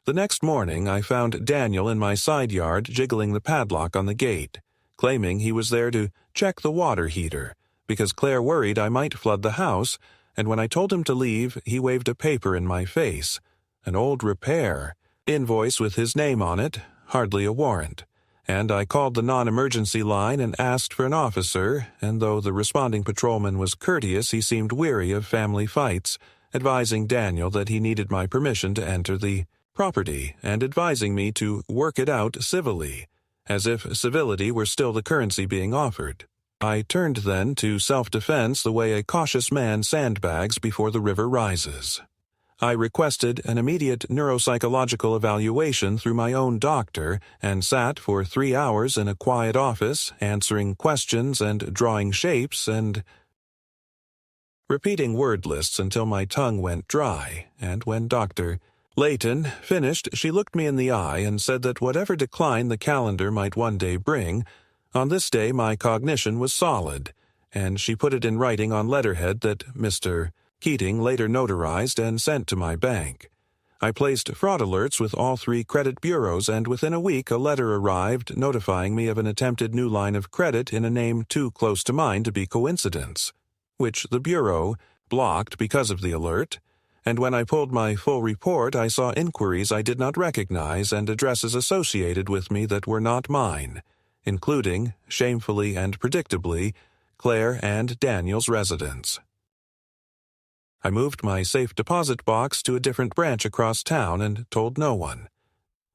The next morning I found Daniel in my side yard jiggling the padlock on the gate, claiming he was there to check the water heater, because Claire worried I might flood the house, and when I told him to leave, he waved a paper in my face. An old repair, invoice with his name on it, hardly a warrant. And I called the non-emergency line and asked for an officer, and though the responding patrolman was courteous, he seemed weary of family fights, advising Daniel that he needed my permission to enter the property and advising me to work it out civilly, as if civility were still the currency being offered. I turned then to self-defense the way a cautious man sandbags before the river rises. I requested an immediate neuropsychological evaluation through my own doctor and sat for 3 hours in a quiet office, answering questions and drawing shapes and repeating word lists until my tongue went dry, and when Dr. Layton finished, she looked me in the eye and said that whatever decline the calendar might one day bring, on this day my cognition was solid, and she put it in writing on letterhead that Mr. Keating later notarized and sent to my bank. I placed fraud alerts with all 3 credit bureaus, and within a week a letter arrived notifying me of an attempted new line of credit in a name too close to mine to be coincidence, which the bureau blocked because of the alert, and when I pulled my full report I saw inquiries I did not recognize and addresses associated with me that were not mine, including, shamefully and predictably, Claire and Daniel's residence. I moved my safe deposit box to a different branch across town and told no one.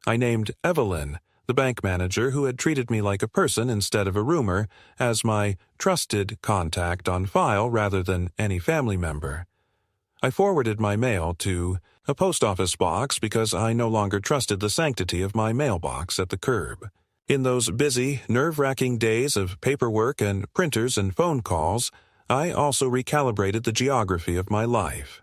I named Evelyn, the bank manager who had treated me like a person instead of a roomer, as my trusted contact on file rather than any family member. I forwarded my mail to a post office box because I no longer trusted the sanctity of my mailbox at the curb. In those busy, nerve-wracking days of paperwork and printers and phone calls, I also recalibrated the geography of my life.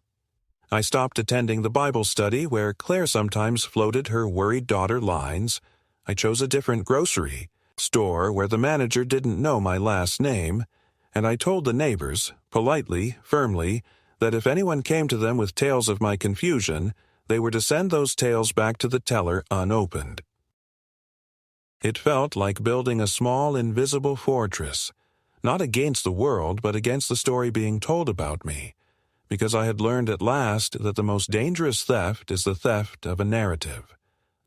I stopped attending the Bible study where Claire sometimes floated her worried daughter lines. I chose a different grocery store where the manager didn't know my last name, and I told the neighbors, politely, firmly, that if anyone came to them with tales of my confusion, they were to send those tales back to the teller unopened. It felt like building a small, invisible fortress, not against the world, but against the story being told about me, because I had learned at last that the most dangerous theft is the theft of a narrative,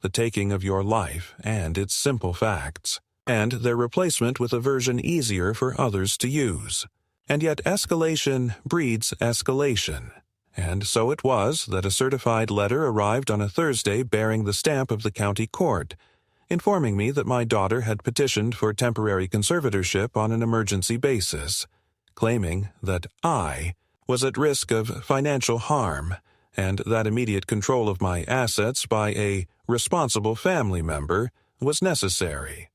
the taking of your life and its simple facts, and their replacement with a version easier for others to use. And yet escalation breeds escalation, and so it was that a certified letter arrived on a Thursday bearing the stamp of the county court, informing me that my daughter had petitioned for temporary conservatorship on an emergency basis, claiming that I was at risk of financial harm and that immediate control of my assets by a responsible family member was necessary.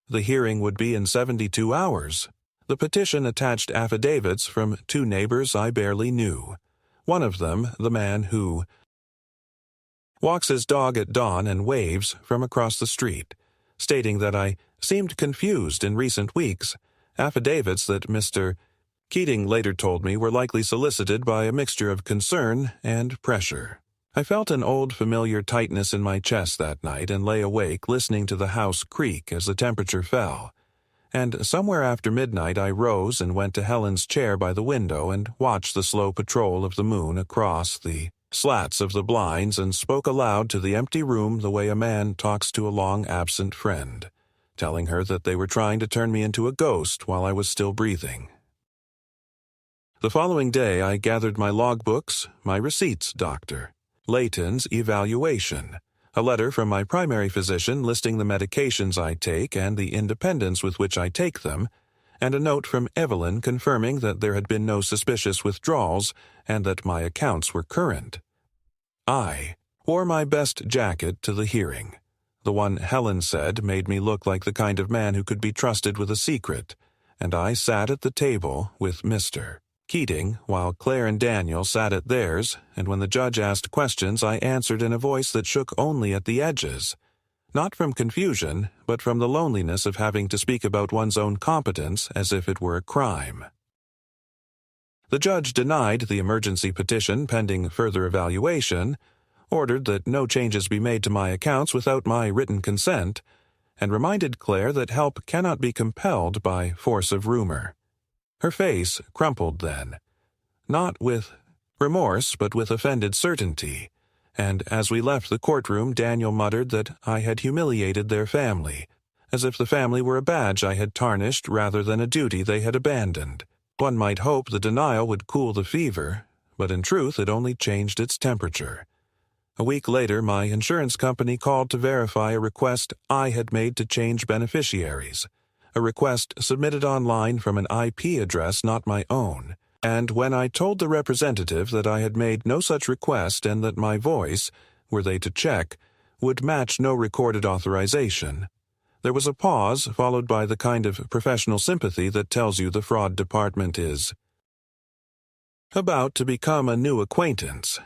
The hearing would be in 72 hours. The petition attached affidavits from 2 neighbors I barely knew, one of them the man who walks his dog at dawn and waves from across the street, stating that I seemed confused in recent weeks, affidavits that Mr. Keating later told me were likely solicited by a mixture of concern and pressure. I felt an old familiar tightness in my chest that night and lay awake listening to the house creak as the temperature fell, and somewhere after midnight I rose and went to Helen's chair by the window and watched the slow patrol of the moon across the slats of the blinds and spoke aloud to the empty room the way a man talks to a long-absent friend, telling her that they were trying to turn me into a ghost while I was still breathing. The following day I gathered my logbooks, my receipts, Dr. Layton's evaluation, a letter from my primary physician listing the medications I take and the independence with which I take them, and a note from Evelyn confirming that there had been no suspicious withdrawals and that my accounts were current. I wore my best jacket to the hearing. The one Helen said made me look like the kind of man who could be trusted with a secret, and I sat at the table with Mr. Keating, while Claire and Daniel sat at theirs, and when the judge asked questions I answered in a voice that shook only at the edges, not from confusion, but from the loneliness of having to speak about one's own competence as if it were a crime. The judge denied the emergency petition pending further evaluation, ordered that no changes be made to my accounts without my written consent, and reminded Claire that help cannot be compelled by force of rumor. Her face crumpled then, not with remorse but with offended certainty, and as we left the courtroom Daniel muttered that I had humiliated their family, as if the family were a badge I had tarnished rather than a duty they had abandoned. One might hope the denial would cool the fever, but in truth it only changed its temperature. A week later, my insurance company called to verify a request I had made to change beneficiaries, a request submitted online from an IP address not my own, and when I told the representative that I had made no such request and that my voice, were they to check, would match no recorded authorization, there was a pause followed by the kind of professional sympathy that tells you the fraud department is about to become a new acquaintance.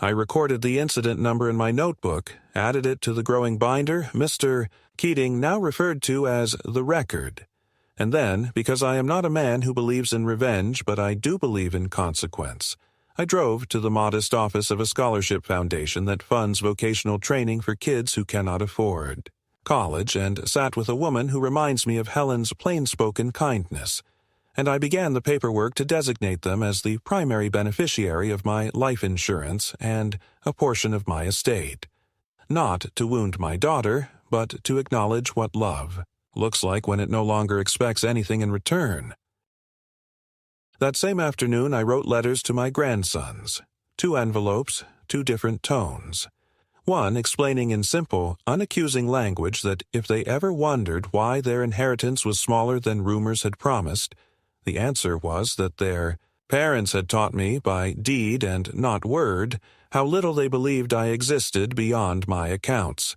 I recorded the incident number in my notebook, added it to the growing binder Mr. Keating now referred to as the record, and then, because I am not a man who believes in revenge but I do believe in consequence, I drove to the modest office of a scholarship foundation that funds vocational training for kids who cannot afford college and sat with a woman who reminds me of Helen's plain-spoken kindness, and I began the paperwork to designate them as the primary beneficiary of my life insurance and a portion of my estate. Not to wound my daughter, but to acknowledge what love looks like when it no longer expects anything in return. That same afternoon I wrote letters to my grandsons, 2 envelopes, 2 different tones. One explaining in simple, unaccusing language that if they ever wondered why their inheritance was smaller than rumors had promised, the answer was that their parents had taught me by deed and not word how little they believed I existed beyond my accounts,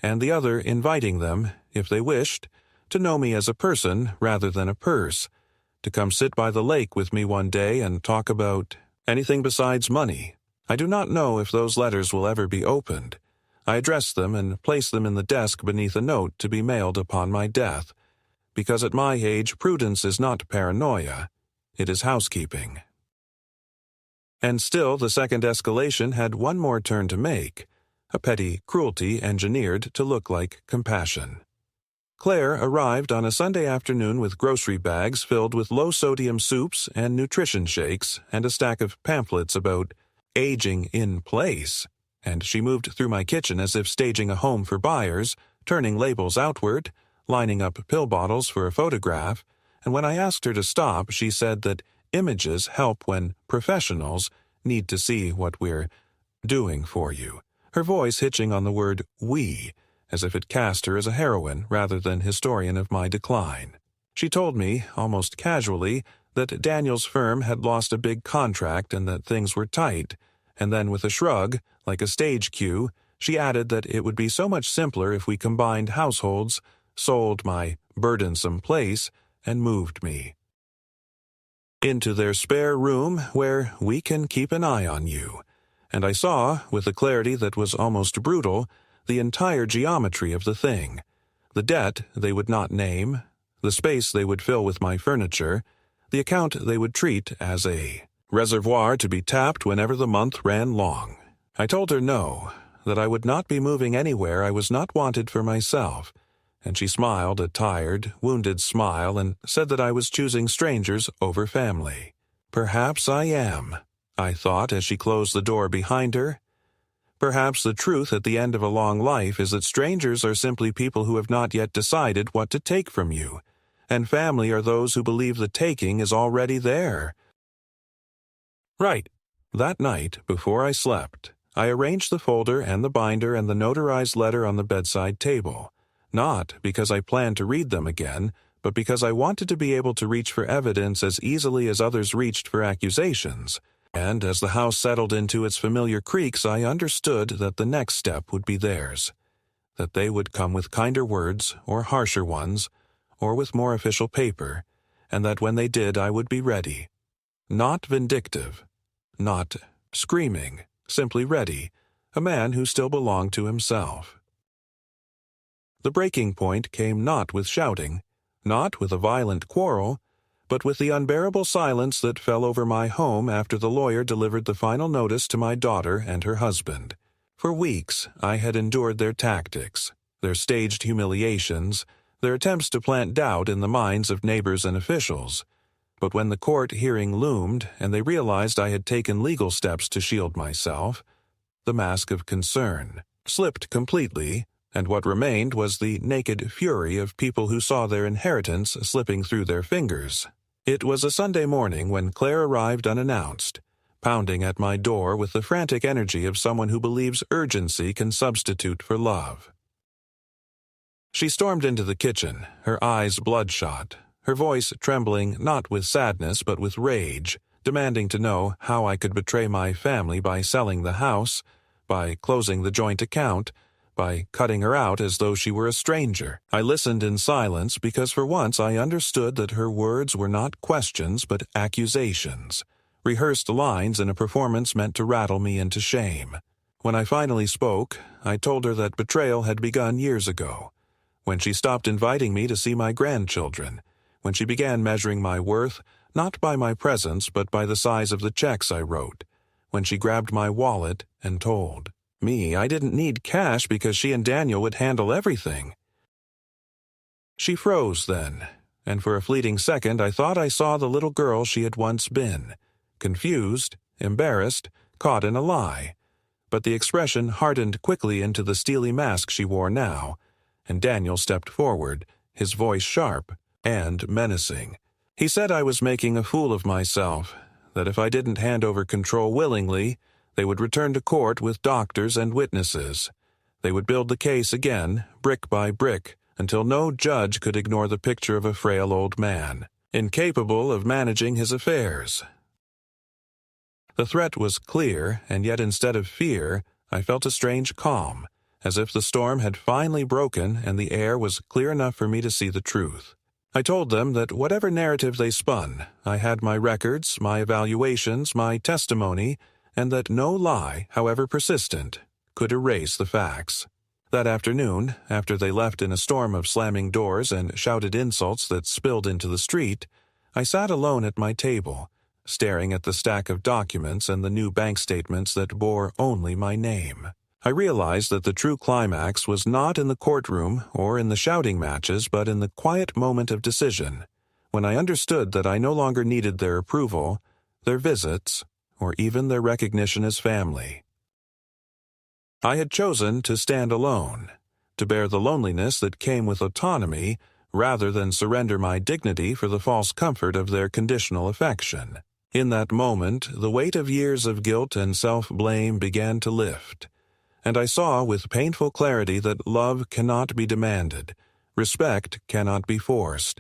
and the other inviting them, if they wished, to know me as a person rather than a purse, to come sit by the lake with me one day and talk about anything besides money. I do not know if those letters will ever be opened. I addressed them and placed them in the desk beneath a note to be mailed upon my death, because at my age prudence is not paranoia, it is housekeeping. And still the second escalation had one more turn to make, a petty cruelty engineered to look like compassion. Claire arrived on a Sunday afternoon with grocery bags filled with low-sodium soups and nutrition shakes and a stack of pamphlets about aging in place, and she moved through my kitchen as if staging a home for buyers, turning labels outward, lining up pill bottles for a photograph, and when I asked her to stop, she said that images help when professionals need to see what we're doing for you, her voice hitching on the word we, as if it cast her as a heroine rather than historian of my decline. She told me, almost casually, that Daniel's firm had lost a big contract and that things were tight, and then with a shrug, like a stage cue, she added that it would be so much simpler if we combined households, sold my burdensome place, and moved me into their spare room where we can keep an eye on you. And I saw, with a clarity that was almost brutal, the entire geometry of the thing, the debt they would not name, the space they would fill with my furniture, the account they would treat as a reservoir to be tapped whenever the month ran long. I told her no, that I would not be moving anywhere I was not wanted for myself, and she smiled a tired, wounded smile and said that I was choosing strangers over family. Perhaps I am, I thought as she closed the door behind her. Perhaps the truth at the end of a long life is that strangers are simply people who have not yet decided what to take from you, and family are those who believe the taking is already there. Right. That night, before I slept, I arranged the folder and the binder and the notarized letter on the bedside table, not because I planned to read them again, but because I wanted to be able to reach for evidence as easily as others reached for accusations. And as the house settled into its familiar creaks, I understood that the next step would be theirs, that they would come with kinder words or harsher ones, or with more official paper, and that when they did I would be ready. Not vindictive, not screaming, simply ready, a man who still belonged to himself. The breaking point came not with shouting, not with a violent quarrel, but with the unbearable silence that fell over my home after the lawyer delivered the final notice to my daughter and her husband. For weeks I had endured their tactics, their staged humiliations, their attempts to plant doubt in the minds of neighbors and officials. But when the court hearing loomed and they realized I had taken legal steps to shield myself, the mask of concern slipped completely, and what remained was the naked fury of people who saw their inheritance slipping through their fingers. It was a Sunday morning when Claire arrived unannounced, pounding at my door with the frantic energy of someone who believes urgency can substitute for love. She stormed into the kitchen, her eyes bloodshot, her voice trembling not with sadness but with rage, demanding to know how I could betray my family by selling the house, by closing the joint account, by cutting her out as though she were a stranger. I listened in silence because for once I understood that her words were not questions but accusations, rehearsed lines in a performance meant to rattle me into shame. When I finally spoke, I told her that betrayal had begun years ago, when she stopped inviting me to see my grandchildren, when she began measuring my worth not by my presence but by the size of the checks I wrote, when she grabbed my wallet and told me I didn't need cash because she and Daniel would handle everything. She froze then, and for a fleeting second I thought I saw the little girl she had once been, confused, embarrassed, caught in a lie. But the expression hardened quickly into the steely mask she wore now, and Daniel stepped forward, his voice sharp and menacing. He said I was making a fool of myself, that if I didn't hand over control willingly, they would return to court with doctors and witnesses. They would build the case again, brick by brick, until no judge could ignore the picture of a frail old man, incapable of managing his affairs. The threat was clear, and yet instead of fear, I felt a strange calm, as if the storm had finally broken and the air was clear enough for me to see the truth. I told them that whatever narrative they spun, I had my records, my evaluations, my testimony, and that no lie, however persistent, could erase the facts. That afternoon, after they left in a storm of slamming doors and shouted insults that spilled into the street, I sat alone at my table, staring at the stack of documents and the new bank statements that bore only my name. I realized that the true climax was not in the courtroom or in the shouting matches, but in the quiet moment of decision, when I understood that I no longer needed their approval, their visits, or even their recognition as family. I had chosen to stand alone, to bear the loneliness that came with autonomy, rather than surrender my dignity for the false comfort of their conditional affection. In that moment, the weight of years of guilt and self-blame began to lift, and I saw with painful clarity that love cannot be demanded, respect cannot be forced,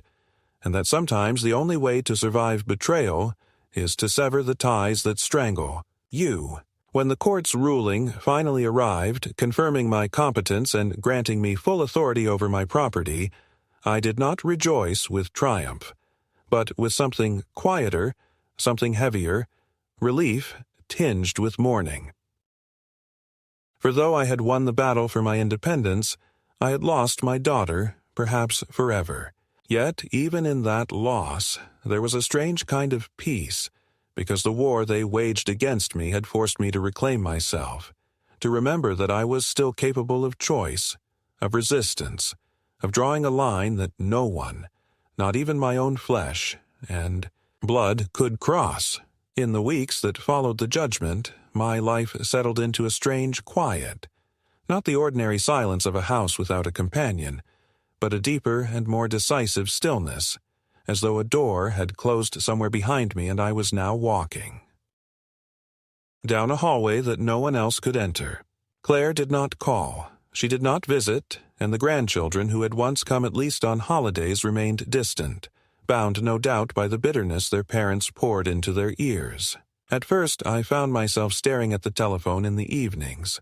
and that sometimes the only way to survive betrayal is to sever the ties that strangle you. When the court's ruling finally arrived, confirming my competence and granting me full authority over my property, I did not rejoice with triumph, but with something quieter, something heavier, relief tinged with mourning. For though I had won the battle for my independence, I had lost my daughter, perhaps forever. Yet, even in that loss, there was a strange kind of peace, because the war they waged against me had forced me to reclaim myself, to remember that I was still capable of choice, of resistance, of drawing a line that no one, not even my own flesh and blood, could cross. In the weeks that followed the judgment, my life settled into a strange quiet, not the ordinary silence of a house without a companion, but a deeper and more decisive stillness, as though a door had closed somewhere behind me and I was now walking down a hallway that no one else could enter. Claire did not call, she did not visit, and the grandchildren who had once come at least on holidays remained distant, bound no doubt by the bitterness their parents poured into their ears. At first I found myself staring at the telephone in the evenings,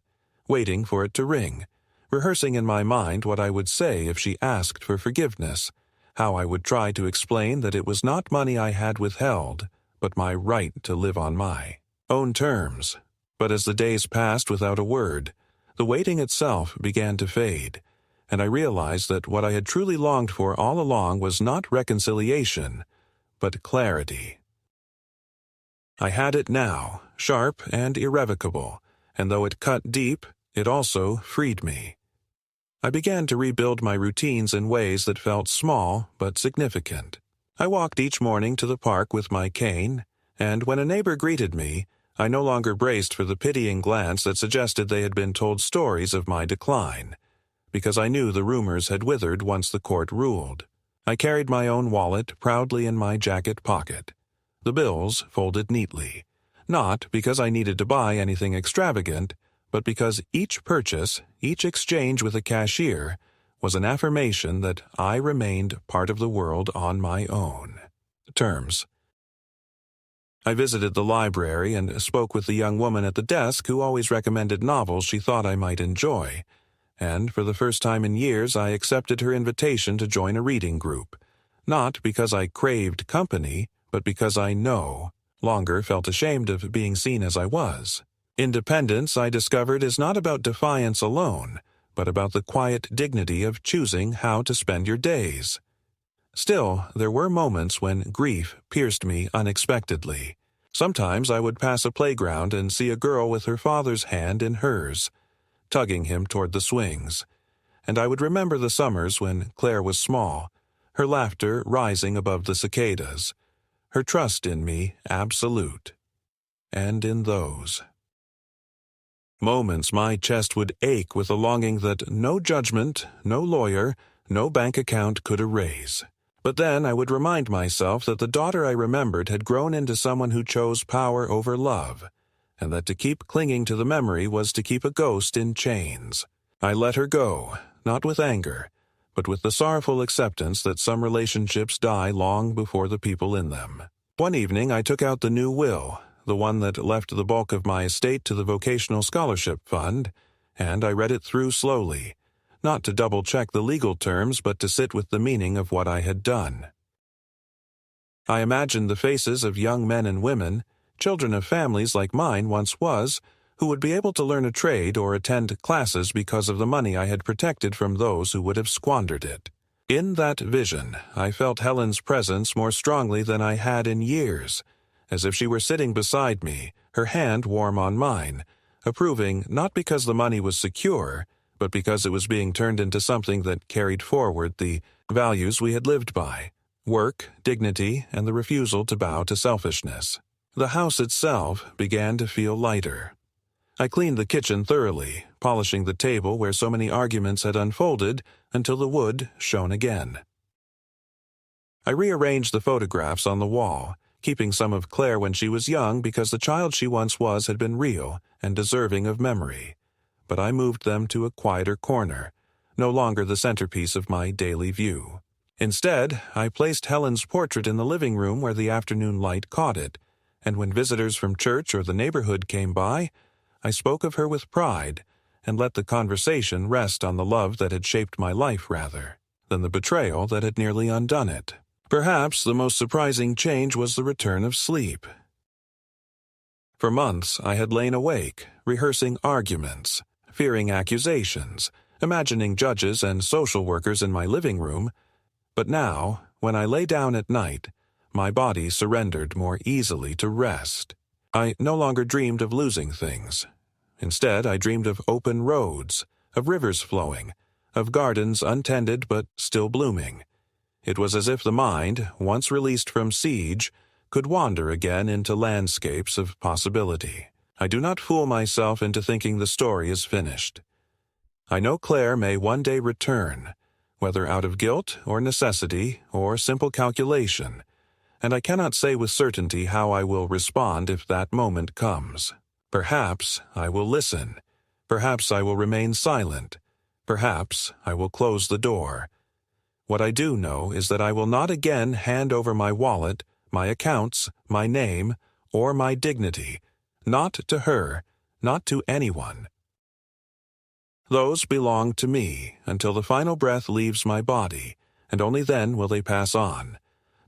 waiting for it to ring, rehearsing in my mind what I would say if she asked for forgiveness, how I would try to explain that it was not money I had withheld, but my right to live on my own terms. But as the days passed without a word, the waiting itself began to fade, and I realized that what I had truly longed for all along was not reconciliation, but clarity. I had it now, sharp and irrevocable, and though it cut deep, it also freed me. I began to rebuild my routines in ways that felt small but significant. I walked each morning to the park with my cane, and when a neighbor greeted me, I no longer braced for the pitying glance that suggested they had been told stories of my decline, because I knew the rumors had withered once the court ruled. I carried my own wallet proudly in my jacket pocket, the bills folded neatly, not because I needed to buy anything extravagant, but because each purchase, each exchange with a cashier, was an affirmation that I remained part of the world on my own terms. I visited the library and spoke with the young woman at the desk who always recommended novels she thought I might enjoy, and for the first time in years I accepted her invitation to join a reading group, not because I craved company, but because I no longer felt ashamed of being seen as I was. Independence, I discovered, is not about defiance alone, but about the quiet dignity of choosing how to spend your days. Still, there were moments when grief pierced me unexpectedly. Sometimes I would pass a playground and see a girl with her father's hand in hers, tugging him toward the swings, and I would remember the summers when Claire was small, her laughter rising above the cicadas, her trust in me absolute. And in those moments my chest would ache with a longing that no judgment, no lawyer, no bank account could erase. But then I would remind myself that the daughter I remembered had grown into someone who chose power over love, and that to keep clinging to the memory was to keep a ghost in chains. I let her go, not with anger, but with the sorrowful acceptance that some relationships die long before the people in them. One evening I took out the new will, the one that left the bulk of my estate to the Vocational Scholarship Fund, and I read it through slowly, not to double-check the legal terms, but to sit with the meaning of what I had done. I imagined the faces of young men and women, children of families like mine once was, who would be able to learn a trade or attend classes because of the money I had protected from those who would have squandered it. In that vision, I felt Helen's presence more strongly than I had in years, as if she were sitting beside me, her hand warm on mine, approving not because the money was secure, but because it was being turned into something that carried forward the values we had lived by: work, dignity, and the refusal to bow to selfishness. The house itself began to feel lighter. I cleaned the kitchen thoroughly, polishing the table where so many arguments had unfolded until the wood shone again. I rearranged the photographs on the wall, keeping some of Claire when she was young because the child she once was had been real and deserving of memory. But I moved them to a quieter corner, no longer the centerpiece of my daily view. Instead, I placed Helen's portrait in the living room where the afternoon light caught it, and when visitors from church or the neighborhood came by, I spoke of her with pride and let the conversation rest on the love that had shaped my life rather than the betrayal that had nearly undone it. Perhaps the most surprising change was the return of sleep. For months I had lain awake, rehearsing arguments, fearing accusations, imagining judges and social workers in my living room, but now, when I lay down at night, my body surrendered more easily to rest. I no longer dreamed of losing things. Instead, I dreamed of open roads, of rivers flowing, of gardens untended but still blooming. It was as if the mind, once released from siege, could wander again into landscapes of possibility. I do not fool myself into thinking the story is finished. I know Claire may one day return, whether out of guilt or necessity or simple calculation, and I cannot say with certainty how I will respond if that moment comes. Perhaps I will listen. Perhaps I will remain silent. Perhaps I will close the door. What I do know is that I will not again hand over my wallet, my accounts, my name, or my dignity, not to her, not to anyone. Those belong to me until the final breath leaves my body, and only then will they pass on,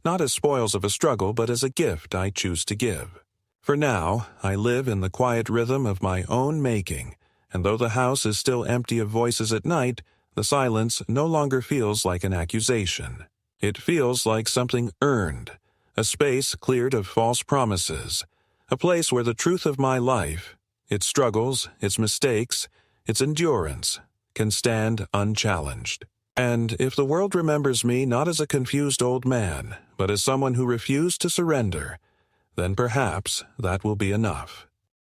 not as spoils of a struggle, but as a gift I choose to give. For now, I live in the quiet rhythm of my own making, and though the house is still empty of voices at night, the silence no longer feels like an accusation. It feels like something earned, a space cleared of false promises, a place where the truth of my life, its struggles, its mistakes, its endurance, can stand unchallenged. And if the world remembers me not as a confused old man, but as someone who refused to surrender, then perhaps that will be enough.